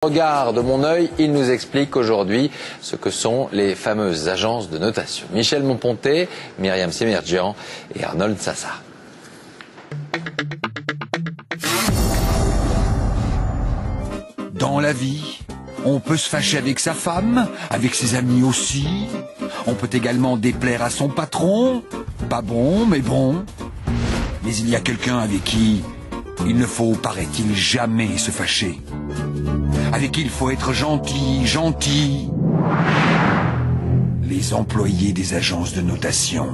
Regard de mon œil, il nous explique aujourd'hui ce que sont les fameuses agences de notation. Michel Monponté, Myriam Semerjian et Arnold Sassar. Dans la vie, on peut se fâcher avec sa femme, avec ses amis aussi. On peut également déplaire à son patron. Pas bon, mais bon. Mais il y a quelqu'un avec qui il ne faut, paraît-il, jamais se fâcher. Avec qui il faut être gentil. Les employés des agences de notation.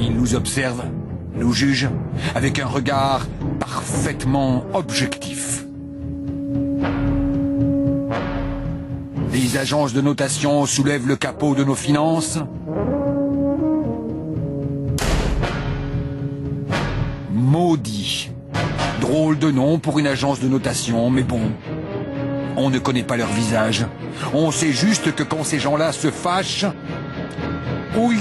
Ils nous observent, nous jugent, avec un regard parfaitement objectif. Les agences de notation soulèvent le capot de nos finances. Maudit. Drôle de nom pour une agence de notation, mais bon. On ne connaît pas leur visage. On sait juste que quand ces gens-là se fâchent... Ouï.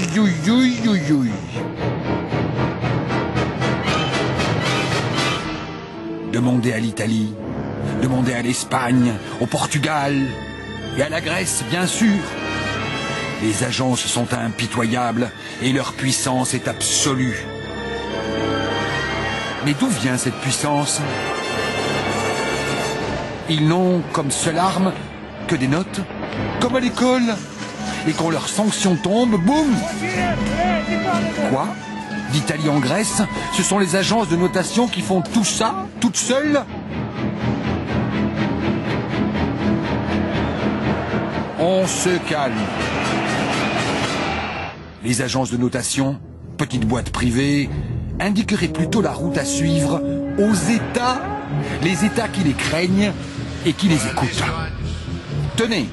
Demandez à l'Italie, demandez à l'Espagne, au Portugal et à la Grèce, bien sûr. Les agences sont impitoyables et leur puissance est absolue. Mais d'où vient cette puissance? Ils n'ont comme seule arme que des notes, comme à l'école. Et quand leur sanction tombe, boum! Quoi? D'Italie en Grèce, ce sont les agences de notation qui font tout ça, toutes seules? On se calme. Les agences de notation, petites boîtes privées, indiquerait plutôt la route à suivre aux États, les États qui les craignent et qui les écoutent. Tenez,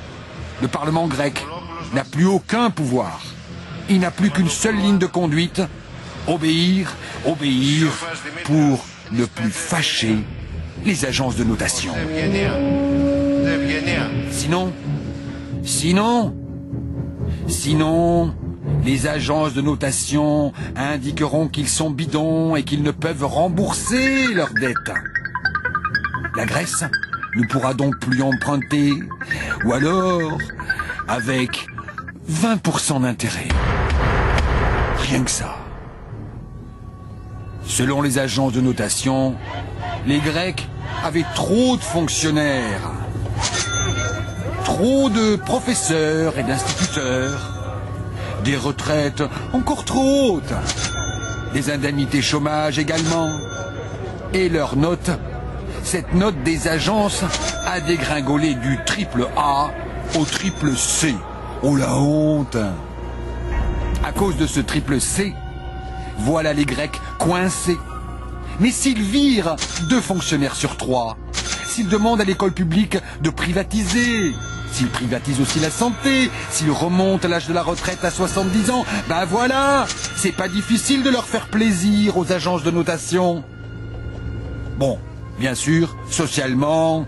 le Parlement grec n'a plus aucun pouvoir. Il n'a plus qu'une seule ligne de conduite, obéir pour ne plus fâcher les agences de notation. Sinon, les agences de notation indiqueront qu'ils sont bidons et qu'ils ne peuvent rembourser leurs dettes. La Grèce ne pourra donc plus emprunter, ou alors avec 20% d'intérêt. Rien que ça. Selon les agences de notation, les Grecs avaient trop de fonctionnaires, trop de professeurs et d'instituteurs, des retraites encore trop hautes, des indemnités chômage également, et leur note, cette note des agences a dégringolé du triple A au triple C. Oh la honte! À cause de ce triple C, voilà les Grecs coincés. Mais s'ils virent 2 fonctionnaires sur 3, s'ils demandent à l'école publique de privatiser, s'ils privatisent aussi la santé, s'ils remontent l'âge de la retraite à 70 ans, ben voilà, c'est pas difficile de leur faire plaisir aux agences de notation. Bon, bien sûr, socialement,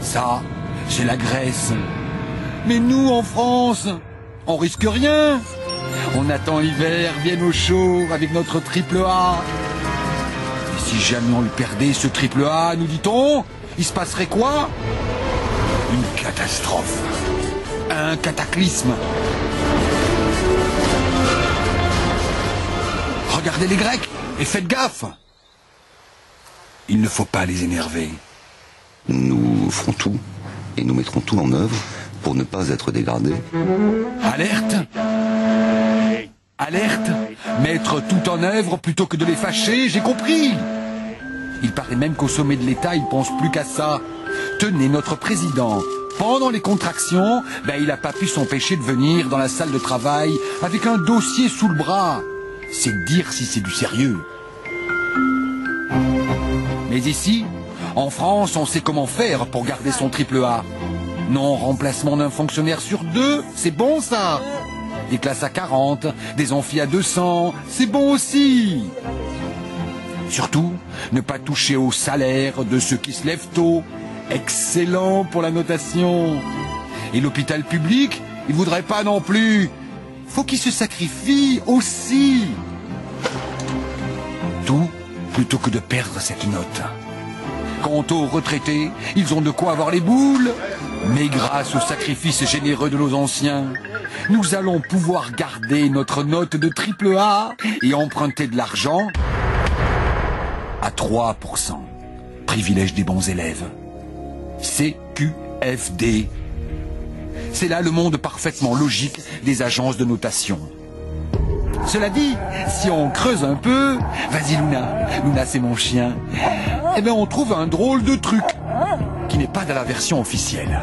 ça, c'est la Grèce. Mais nous, en France, on risque rien. On attend l'hiver bien au chaud avec notre triple A. Et si jamais on le perdait, ce triple A, nous dit-on, il se passerait quoi? Une catastrophe. Un cataclysme. Regardez les Grecs et faites gaffe. Il ne faut pas les énerver. Nous ferons tout et nous mettrons tout en œuvre pour ne pas être dégradés. Alerte! Alerte! Mettre tout en œuvre plutôt que de les fâcher, j'ai compris! Il paraît même qu'au sommet de l'État, ils pensent plus qu'à ça. Tenez, notre président, pendant les contractions, il n'a pas pu s'empêcher de venir dans la salle de travail avec un dossier sous le bras. C'est dire si c'est du sérieux. Mais ici, en France, on sait comment faire pour garder son triple A. Non, remplacement d'un fonctionnaire sur 2, c'est bon ça. Des classes à 40, des amphis à 200, c'est bon aussi. Surtout, ne pas toucher au salaire de ceux qui se lèvent tôt. Excellent pour la notation. Et l'hôpital public, il voudrait pas non plus. Faut qu'ils se sacrifient aussi. Tout plutôt que de perdre cette note. Quant aux retraités, ils ont de quoi avoir les boules. Mais grâce au sacrifice généreux de nos anciens, nous allons pouvoir garder notre note de AAA et emprunter de l'argent à 3%. Privilège des bons élèves. CQFD. C'est là le monde parfaitement logique des agences de notation. Cela dit, si on creuse un peu, vas-y Luna c'est mon chien, eh bien on trouve un drôle de truc qui n'est pas dans la version officielle.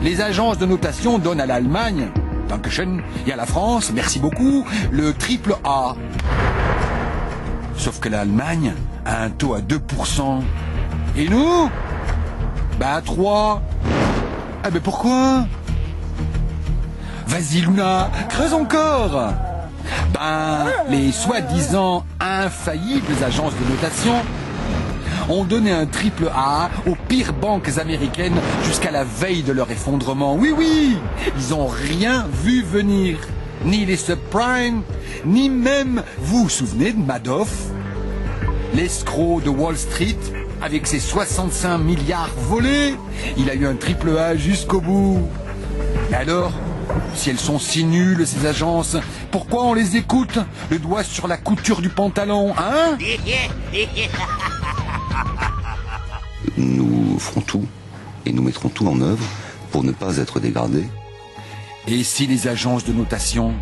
Les agences de notation donnent à l'Allemagne, Dankeschön, et à la France, merci beaucoup, le AAA. Sauf que l'Allemagne a un taux à 2%. Et nous, à 3. Ah ben pourquoi? Vas-y Luna, creuse encore. Les soi-disant infaillibles agences de notation ont donné un AAA aux pires banques américaines jusqu'à la veille de leur effondrement. Oui, ils ont rien vu venir. Ni les subprimes, ni même, vous vous souvenez de Madoff, l'escroc de Wall Street, avec ses 65 milliards volés, il a eu un AAA jusqu'au bout. Mais alors, si elles sont si nulles, ces agences, pourquoi on les écoute, le doigt sur la couture du pantalon, hein? Nous ferons tout et nous mettrons tout en œuvre pour ne pas être dégradés. Et si les agences de notation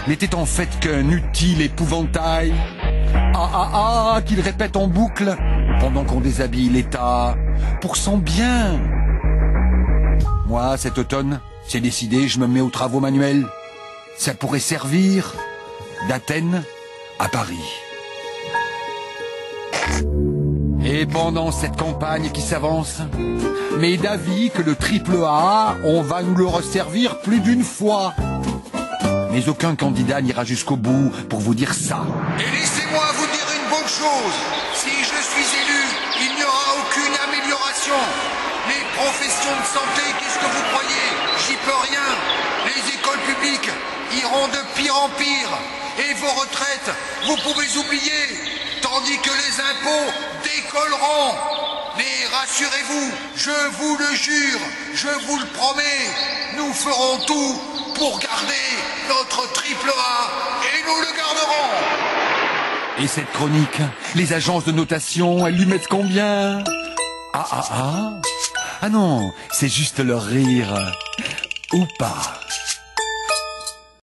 n'étaient en fait qu'un utile épouvantail? Qu'ils répètent en boucle pendant qu'on déshabille l'État pour son bien. Moi, cet automne, c'est décidé, je me mets aux travaux manuels. Ça pourrait servir d'Athènes à Paris. Et pendant cette campagne qui s'avance, mais d'avis que le AAA, on va nous le resservir plus d'une fois. Mais aucun candidat n'ira jusqu'au bout pour vous dire ça. Et laissez-moi vous dire une bonne chose. Si je suis élu, il n'y aura aucune amélioration. Les professions de santé, qu'est-ce que vous croyez? J'y peux rien. Les écoles publiques iront de pire en pire. Et vos retraites, vous pouvez oublier. Tandis que les impôts décolleront. Mais rassurez-vous, je vous le jure, je vous le promets, nous ferons tout pour garder notre AAA et nous le garderons. Et cette chronique, les agences de notation, elles lui mettent combien? Ah non, c'est juste leur rire. Ou pas.